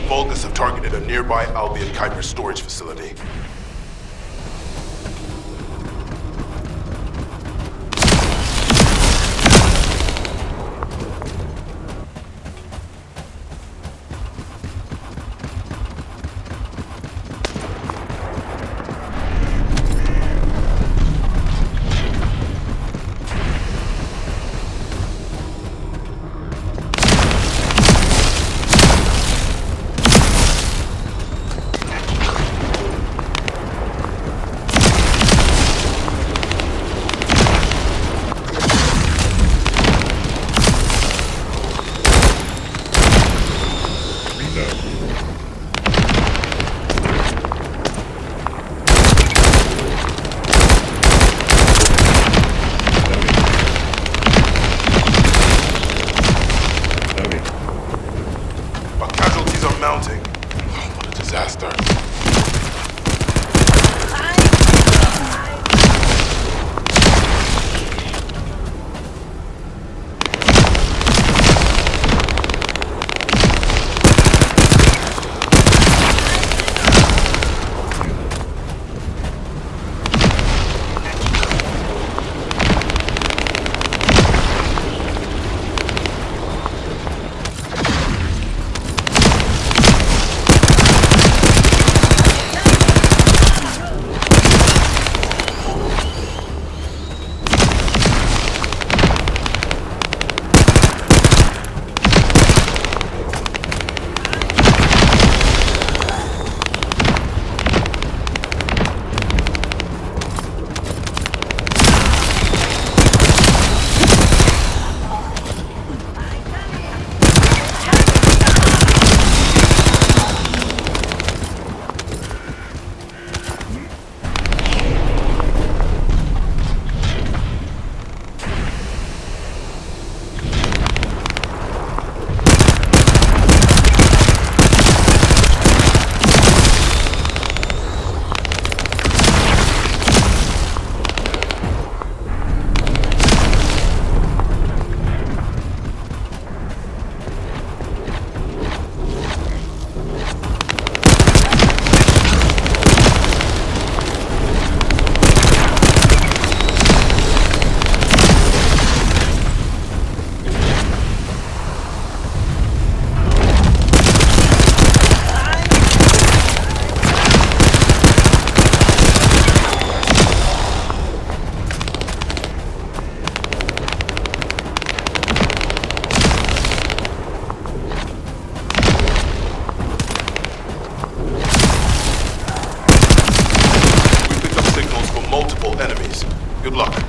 Vulgus have targeted a nearby Albion Kuiper storage facility. Mounting. Oh, what a disaster. Enemies. Good luck.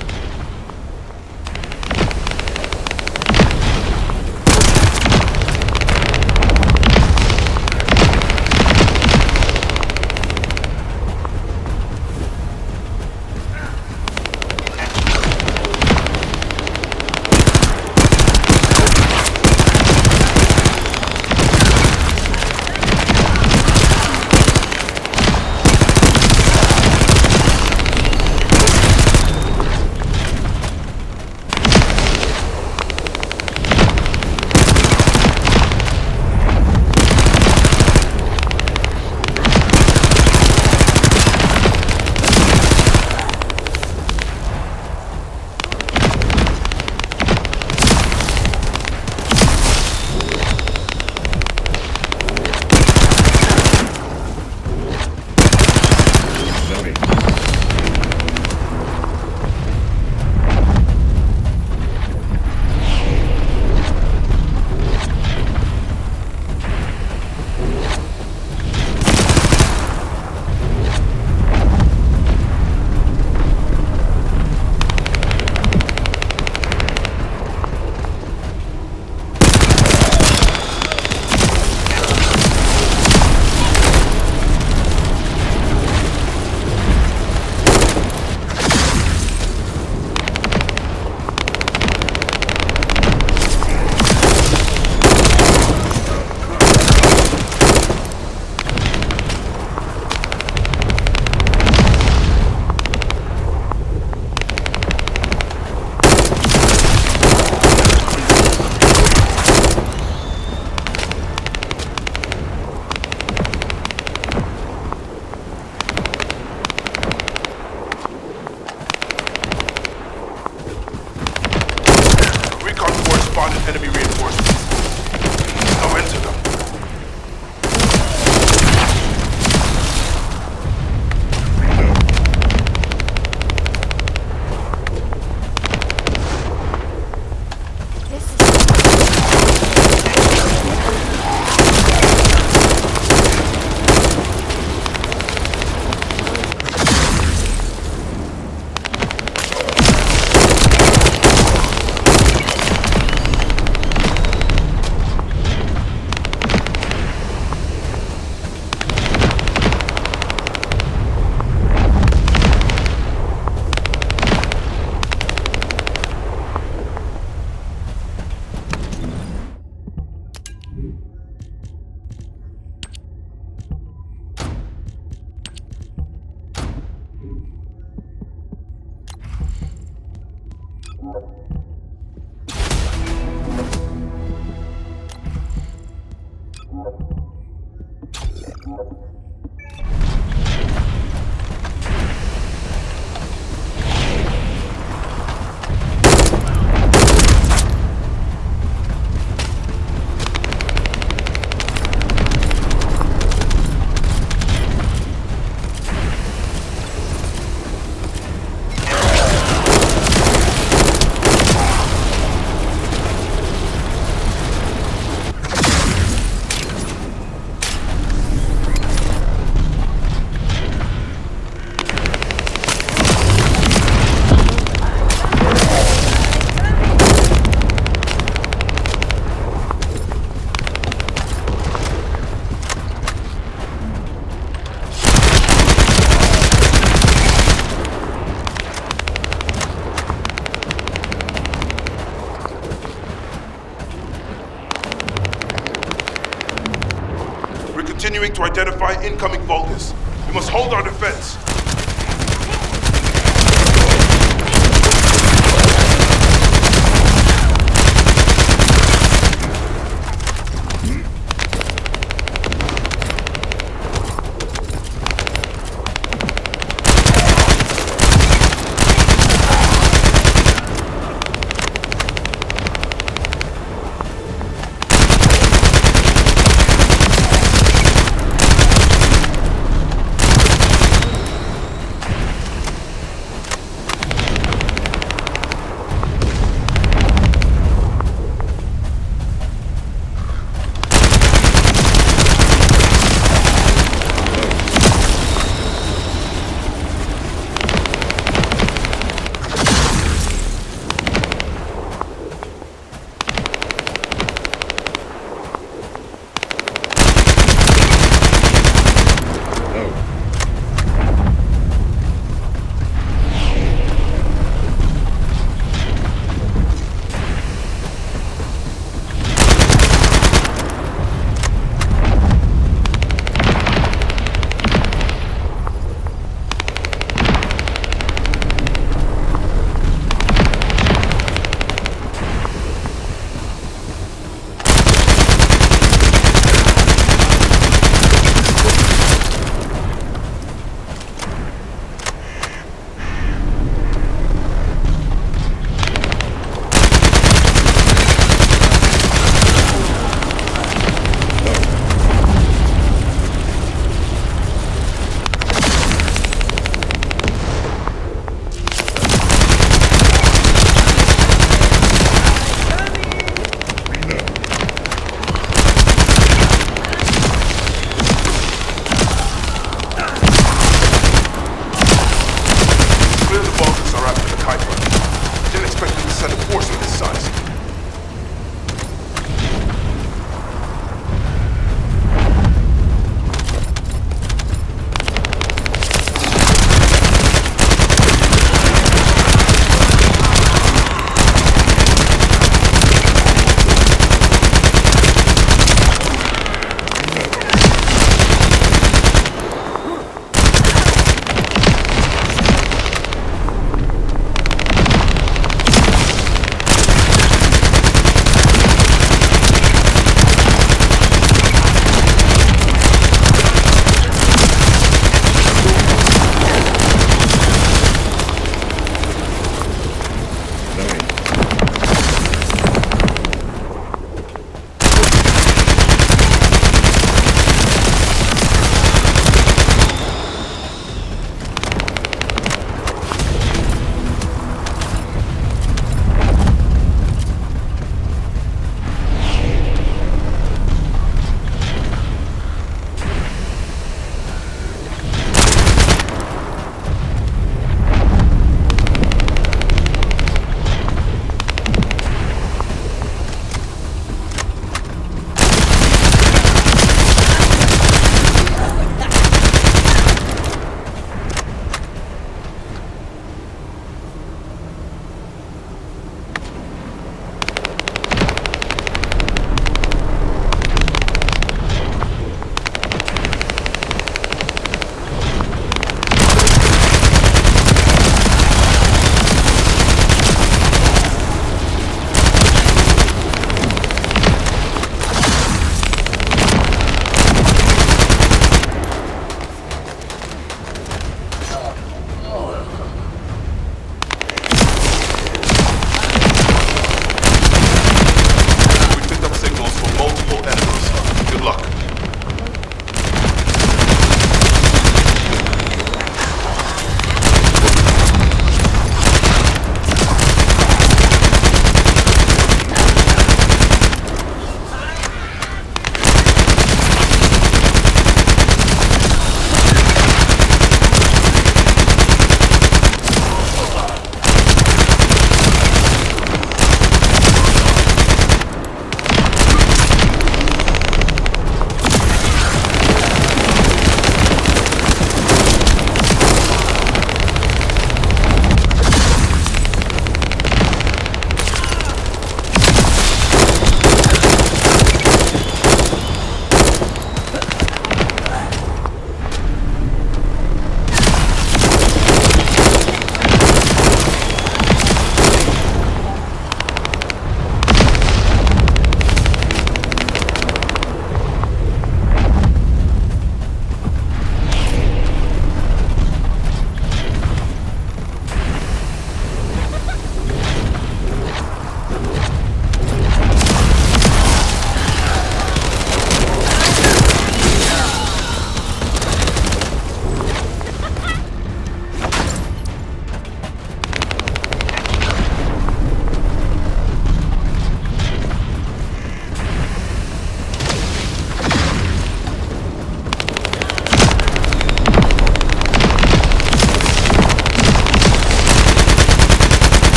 Continuing to identify incoming Vulgus. We must hold our defense.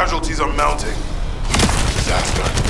Casualties are mounting. Disaster.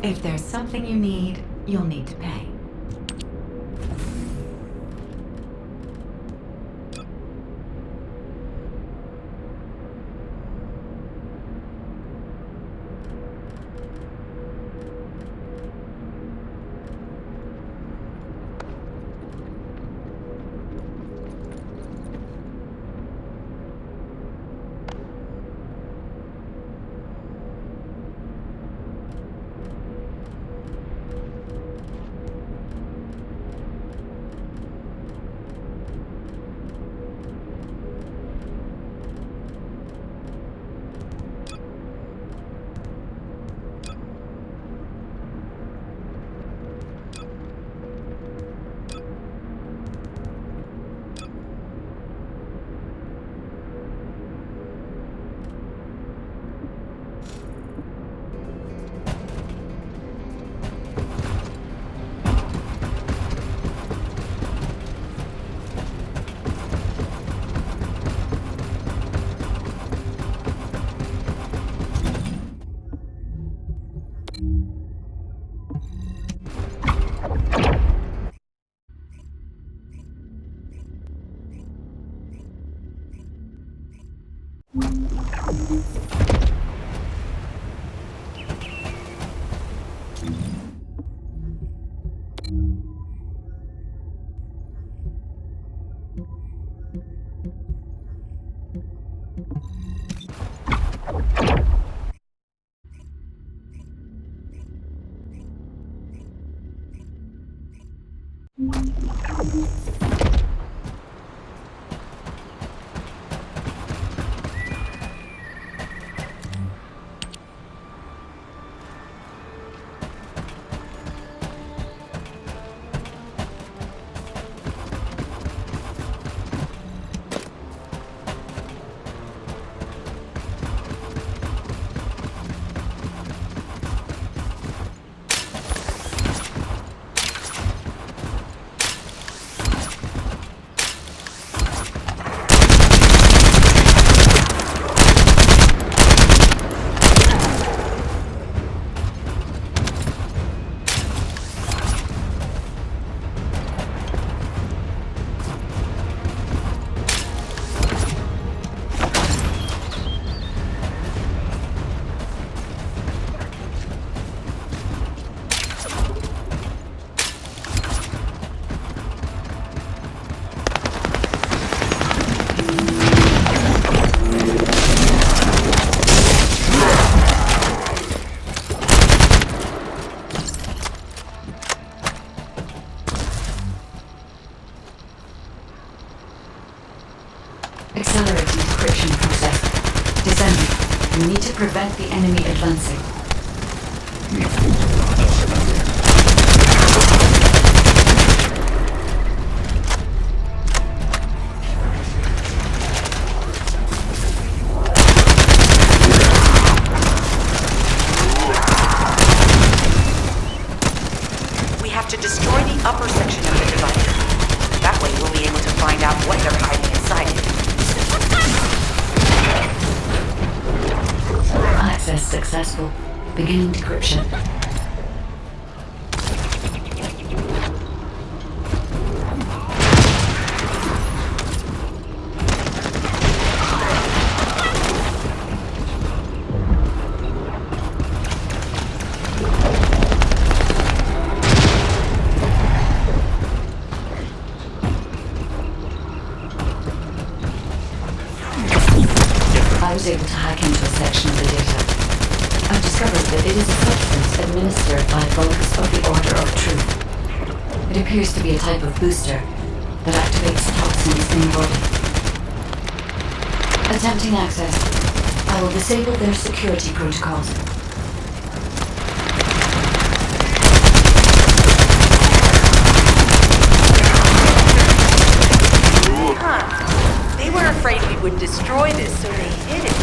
If there's something you need, you'll need to pay. Accelerating decryption process. Descendant, you need to prevent the enemy advancing. We have to destroy the upper section of the device. That way we'll be able to find out what they're hiding inside it. Access successful. Beginning decryption. I was able to hack into a section of the data. I've discovered that it is a substance administered by Vulgus of the Order of Truth. It appears to be a type of booster that activates toxins in the body. Attempting access. I will disable their security protocols. They were afraid we would destroy this, so they hid it.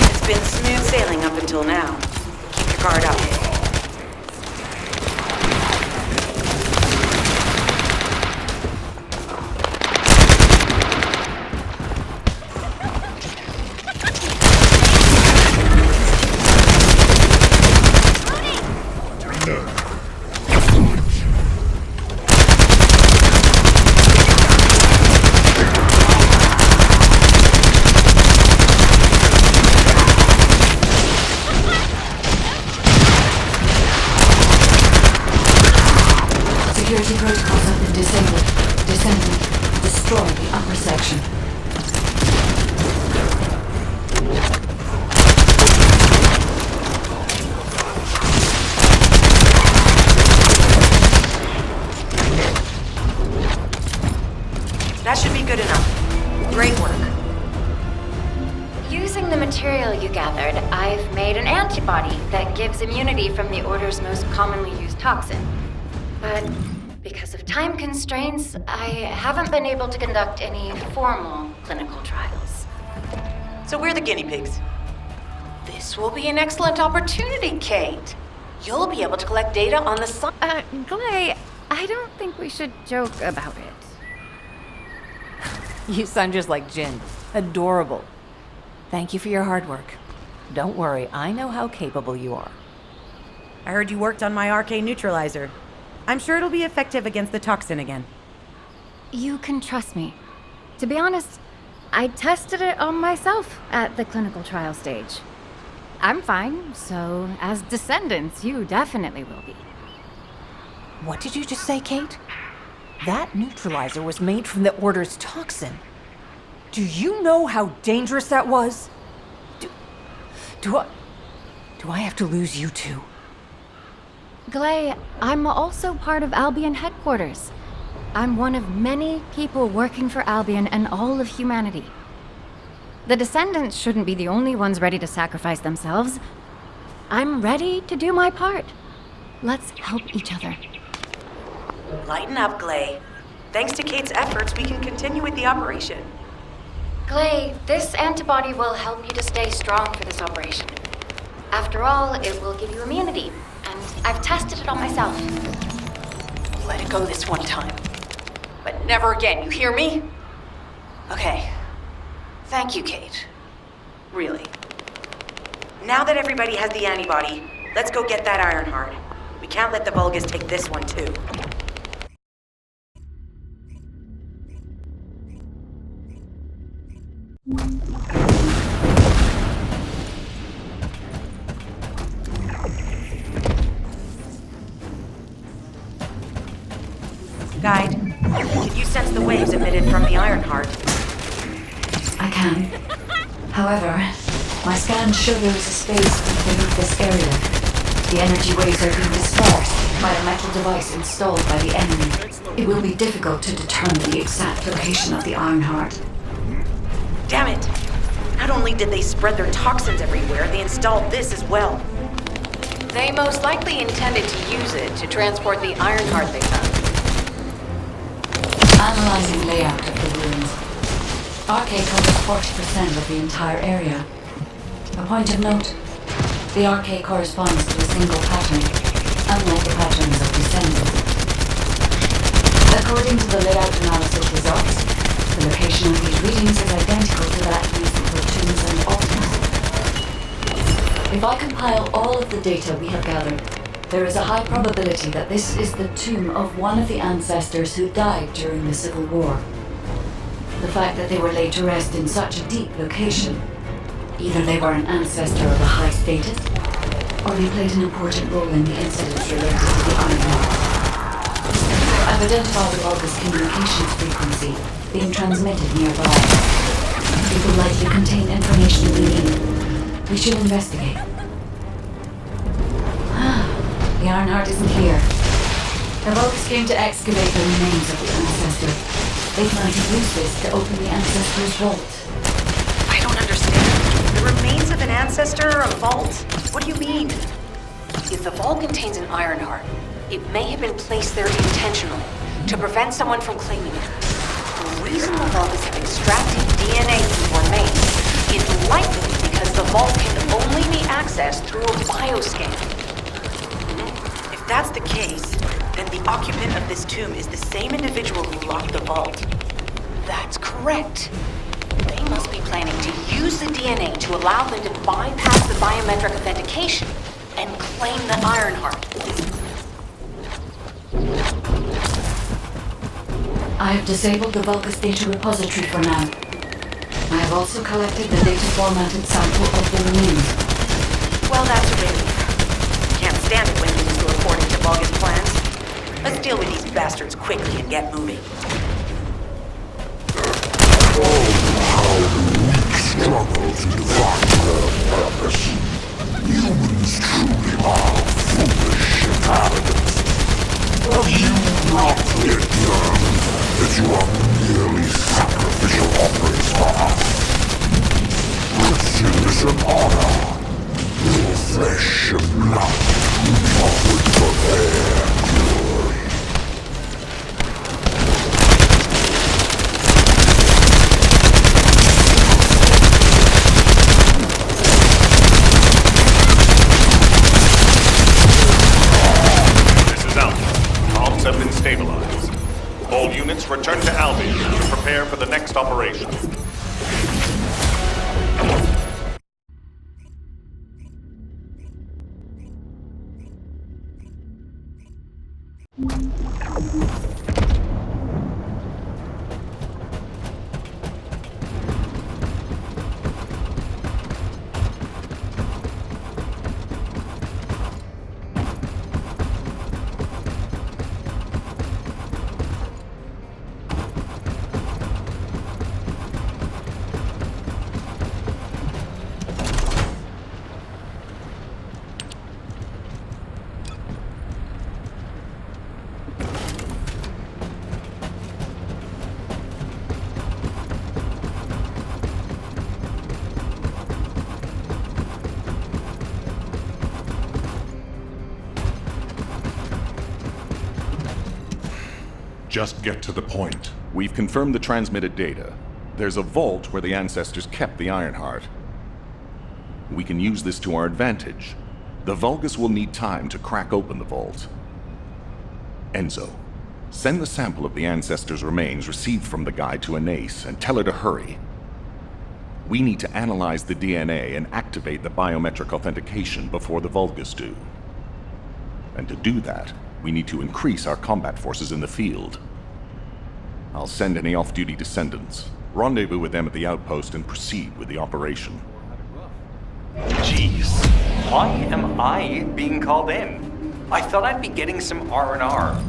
It's been smooth sailing up until now. Keep your guard up. Security protocols have been disabled. Descendant, destroy the upper section. That should be good enough. Great work. Using the material you gathered, I've made an antibody that gives immunity from the Order's most commonly used toxin. But because of time constraints, I haven't been able to conduct any formal clinical trials. So we're the guinea pigs. This will be an excellent opportunity, Kate. You'll be able to collect data on the sun. Glay, I don't think we should joke about it. You sound just like Jin. Adorable. Thank you for your hard work. Don't worry, I know how capable you are. I heard you worked on my arcane neutralizer. I'm sure it'll be effective against the toxin again. You can trust me. To be honest, I tested it on myself at the clinical trial stage. I'm fine, so as descendants, you definitely will be. What did you just say, Kate? That neutralizer was made from the Order's toxin. Do you know how dangerous that was? Do I have to lose you too? Glay, I'm also part of Albion headquarters. I'm one of many people working for Albion and all of humanity. The descendants shouldn't be the only ones ready to sacrifice themselves. I'm ready to do my part. Let's help each other. Lighten up, Glay. Thanks to Kate's efforts, we can continue with the operation. Glay, this antibody will help you to stay strong for this operation. After all, it will give you immunity, and I've tested it on myself. Let it go this one time. But never again, you hear me? Okay. Thank you, Kate. Really. Now that everybody has the antibody, let's go get that Ironheart. We can't let the Vulgus take this one, too. Guide, can you sense the waves emitted from the Ironheart? I can. However, my scans show there is a space beneath this area. The energy waves are being dispersed. by a metal device installed by the enemy. It will be difficult to determine the exact location of the Ironheart. Damn it! Not only did they spread their toxins everywhere, they installed this as well. They most likely intended to use it to transport the Ironheart they found. Analyzing layout of the ruins. Arcade covers 40% of the entire area. A point of note, the arcade corresponds to a single pattern, unlike the patterns of Descendant. According to the layout analysis results, the location of these readings is identical to that used for tombs and altars. If I compile all of the data we have gathered, there is a high probability that this is the tomb of one of the ancestors who died during the Civil War. The fact that they were laid to rest in such a deep location, either they were an ancestor of a high status, or they played an important role in the incidents related to the Ironheart. I've identified the Vulgus communications frequency being transmitted nearby. It will likely contain information we need. We should investigate. The Ironheart isn't here. The Vulgus came to excavate the remains of the ancestor. They plan to use this to open the ancestor's vault. I don't understand. The remains of an ancestor, a vault? What do you mean? If the vault contains an Ironheart, it may have been placed there intentionally to prevent someone from claiming it. The reason the Vulgus have extracted DNA from remains is likely because the vault can only be accessed through a bioscan. If that's the case, then the occupant of this tomb is the same individual who locked the vault. That's correct. They must be planning to use the DNA to allow them to bypass the biometric authentication and claim the Ironheart. I have disabled the Vulgus data repository for now. I have also collected the data formatted sample of the remains. Well, that's a relief. Can't stand it when humans go according to Vulgus plans. Let's deal with these bastards quickly and get moving. Struggle to define their purpose. Humans truly are foolish inhabitants. Have you not yet learned that you are merely sacrificial offerings for us? Christian is an honor. Your flesh and blood will be offered for their glory. Have been stabilized. All units return to Albion to prepare for the next operation. Just get to the point. We've confirmed the transmitted data. There's a vault where the ancestors kept the Ironheart. We can use this to our advantage. The Vulgus will need time to crack open the vault. Enzo, send the sample of the ancestors' remains received from the guide to Anais and tell her to hurry. We need to analyze the DNA and activate the biometric authentication before the Vulgus do. And to do that, we need to increase our combat forces in the field. I'll send any off-duty descendants, rendezvous with them at the outpost, and proceed with the operation. Jeez, why am I being called in? I thought I'd be getting some R&R.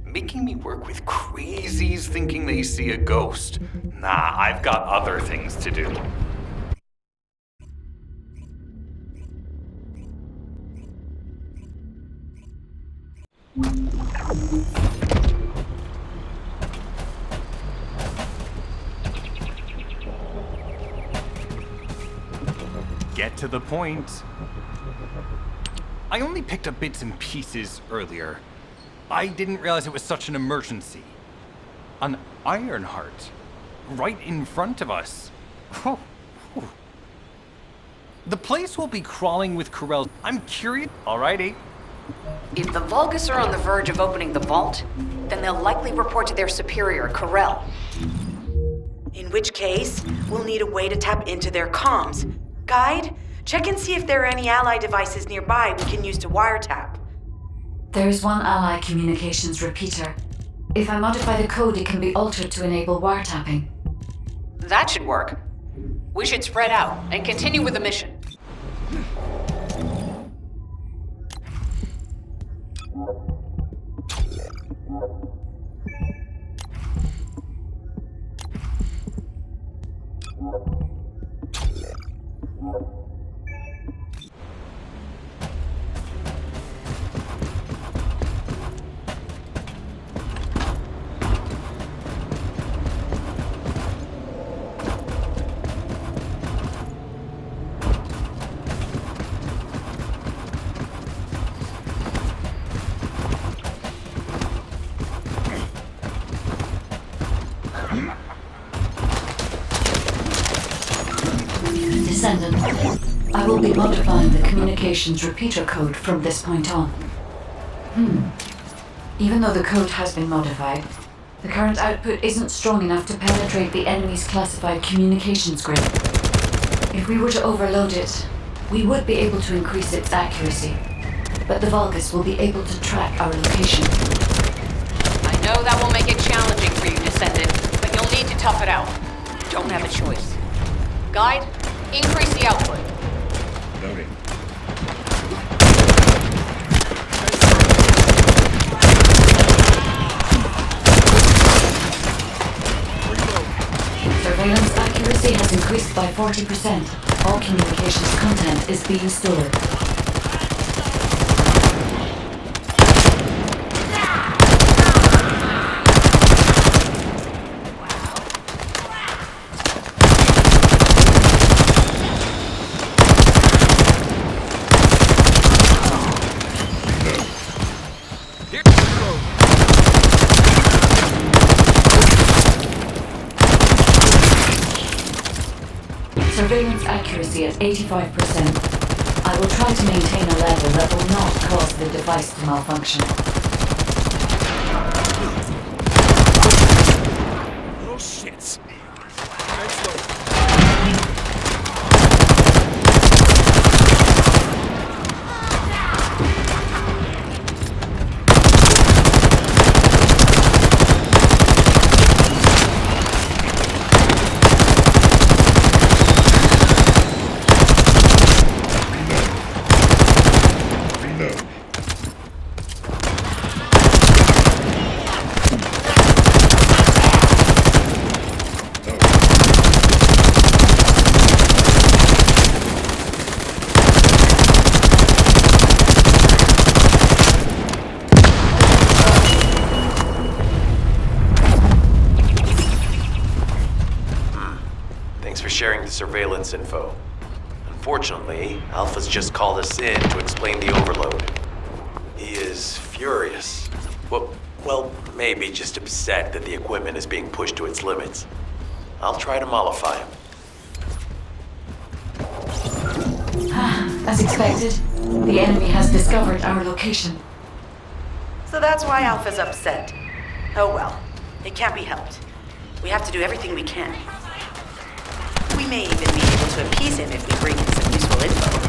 Making me work with crazies thinking they see a ghost. Nah, I've got other things to do. get to the point. I only picked up bits and pieces earlier. I didn't realize it was such an emergency. An Ironheart. Right in front of us. The place will be crawling with Corel. I'm curious. Alrighty. If the Vulgus are on the verge of opening the vault, then they'll likely report to their superior, Corel. In which case, we'll need a way to tap into their comms. Guide, check and see if there are any ally devices nearby we can use to wiretap. There is one ally communications repeater. If I modify the code, it can be altered to enable wiretapping. That should work. We should spread out and continue with the mission. Descendant, I will be modifying the communications repeater code from this point on. Even though the code has been modified, the current output isn't strong enough to penetrate the enemy's classified communications grid. If we were to overload it, we would be able to increase its accuracy, but the Vulgus will be able to track our location. I know that will make it challenging for you, Descendant, but you'll need to tough it out. You don't have a choice. Guide, increase the output. Noting. Surveillance accuracy has increased by 40%. All communications content is being stored. Surveillance accuracy at 85%. I will try to maintain a level that will not cause the device to malfunction. Oh shit. Sharing the surveillance info. Unfortunately, Alpha's just called us in to explain the overload. He is furious. Well, maybe just upset that the equipment is being pushed to its limits. I'll try to mollify him. As expected, the enemy has discovered our location. So that's why Alpha's upset. Oh well, it can't be helped. We have to do everything we can. We may even be able to appease him if we bring him some useful info.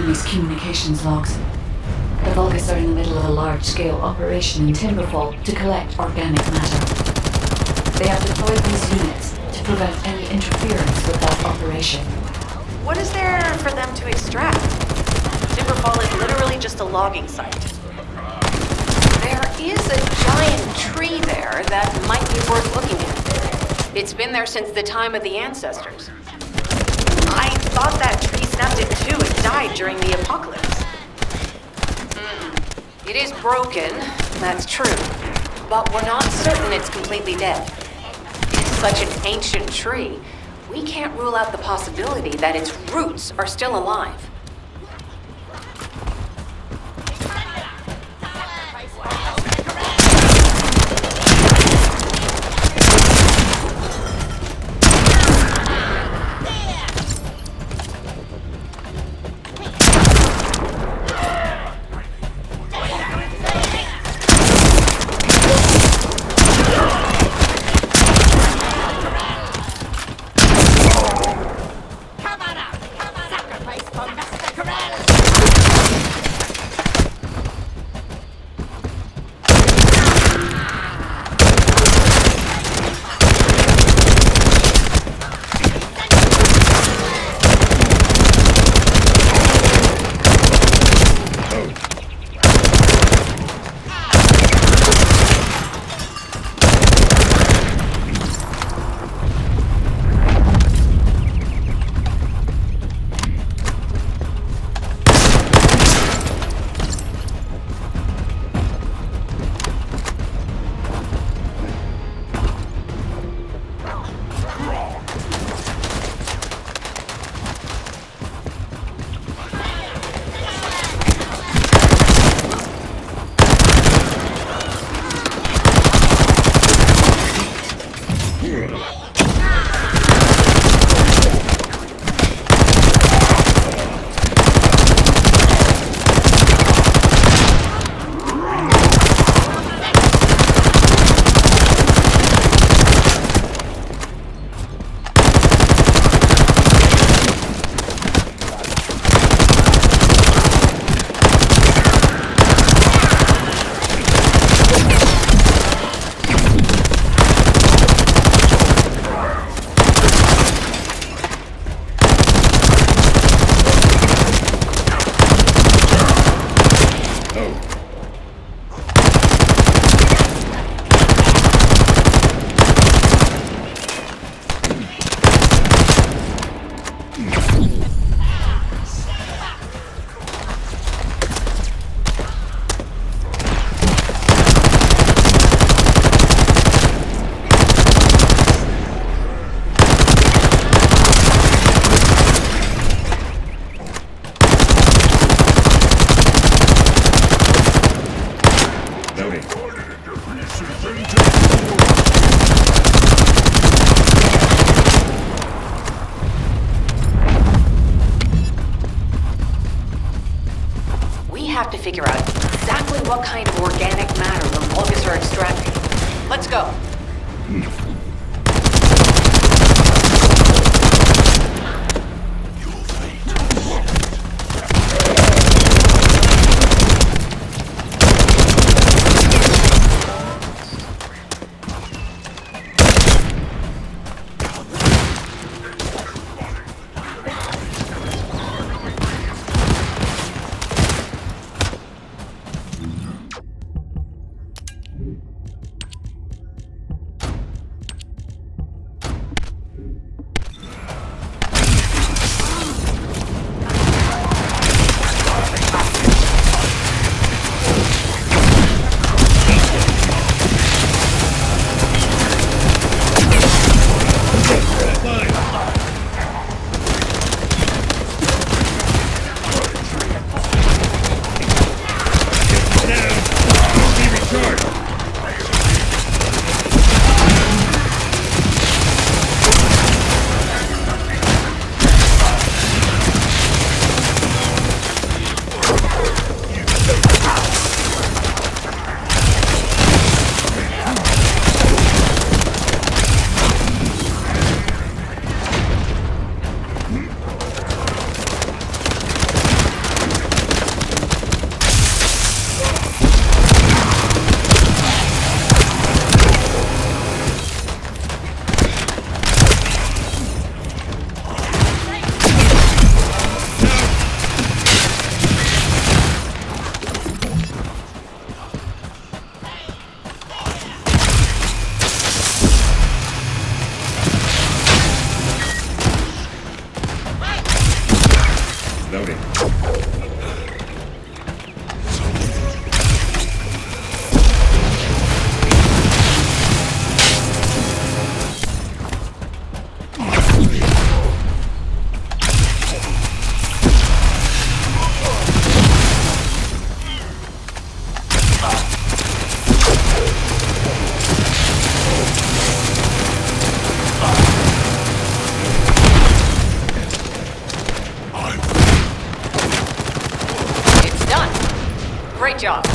enemy's communications logs. The Vulgus are in the middle of a large-scale operation in Timberfall to collect organic matter. They have deployed these units to prevent any interference with that operation. What is there for them to extract? Timberfall is literally just a logging site. There is a giant tree there that might be worth looking at. It's been there since the time of the ancestors. I thought that tree snapped in two and died during the apocalypse. It is broken, that's true, but we're not certain it's completely dead. It's such an ancient tree, we can't rule out the possibility that its roots are still alive. To figure out exactly what kind of organic matter the Vulgus are extracting. Let's go. Noted. It's done. Great job.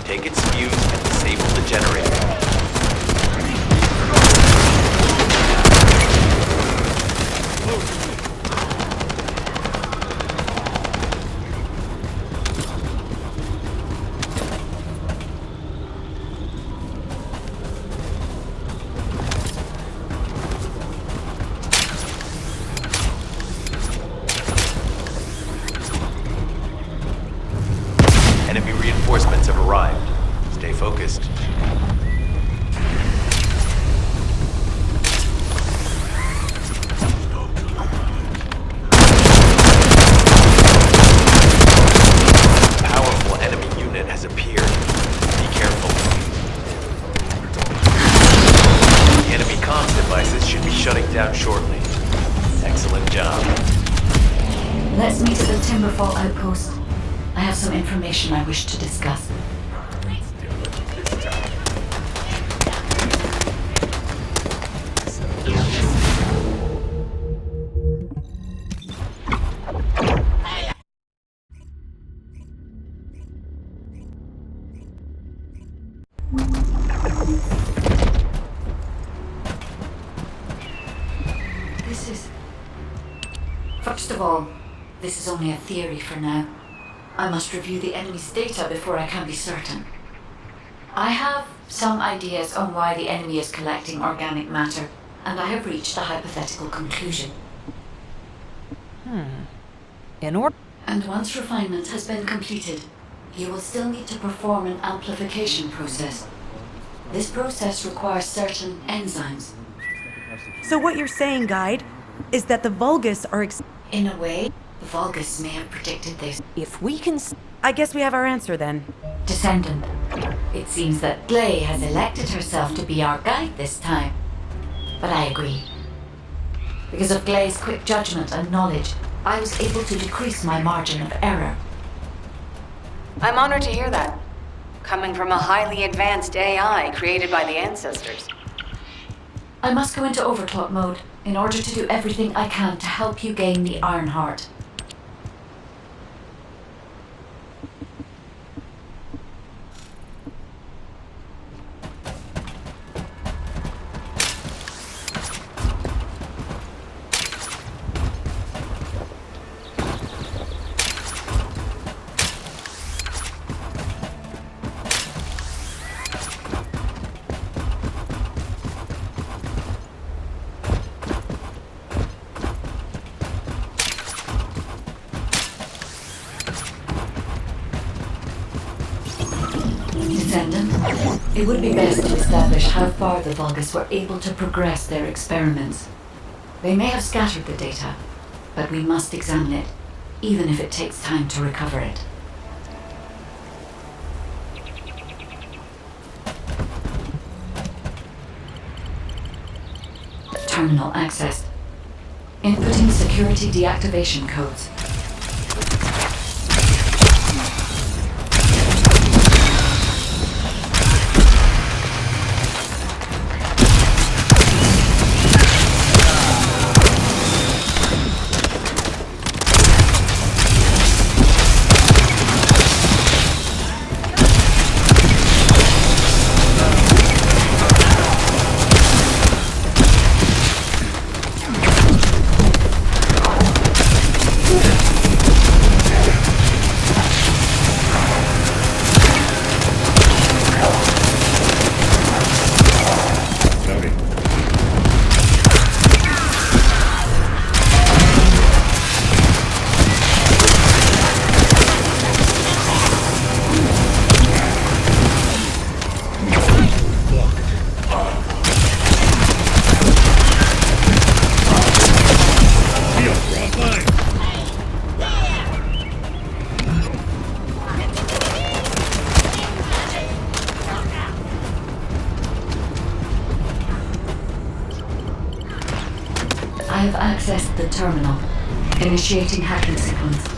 Take its fuse and disable the generator. Enemy reinforcements have arrived. Stay focused. Powerful enemy unit has appeared. Be careful. The enemy comms devices should be shutting down shortly. Excellent job. Let's meet at the Timberfall outpost. I have some information I wish to discuss. First of all, this is only a theory for now. I must review the enemy's data before I can be certain. I have some ideas on why the enemy is collecting organic matter, and I have reached a hypothetical conclusion. And once refinement has been completed, you will still need to perform an amplification process. This process requires certain enzymes. So what you're saying, Guide, is that the Vulgus are In a way, the Vulgus may have predicted this. If we can... I guess we have our answer then. Descendant, it seems that Glay has elected herself to be our guide this time. But I agree. Because of Glay's quick judgment and knowledge, I was able to decrease my margin of error. I'm honored to hear that. Coming from a highly advanced AI created by the ancestors. I must go into overclock mode in order to do everything I can to help you gain the Iron Heart. Descendant, it would be best to establish how far the Vulgus were able to progress their experiments. They may have scattered the data, but we must examine it, even if it takes time to recover it. Terminal accessed. Inputting security deactivation codes. I have accessed the terminal. Initiating hacking sequence.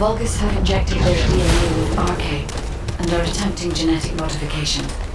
Vulgus have injected their DNA with RK and are attempting genetic modification.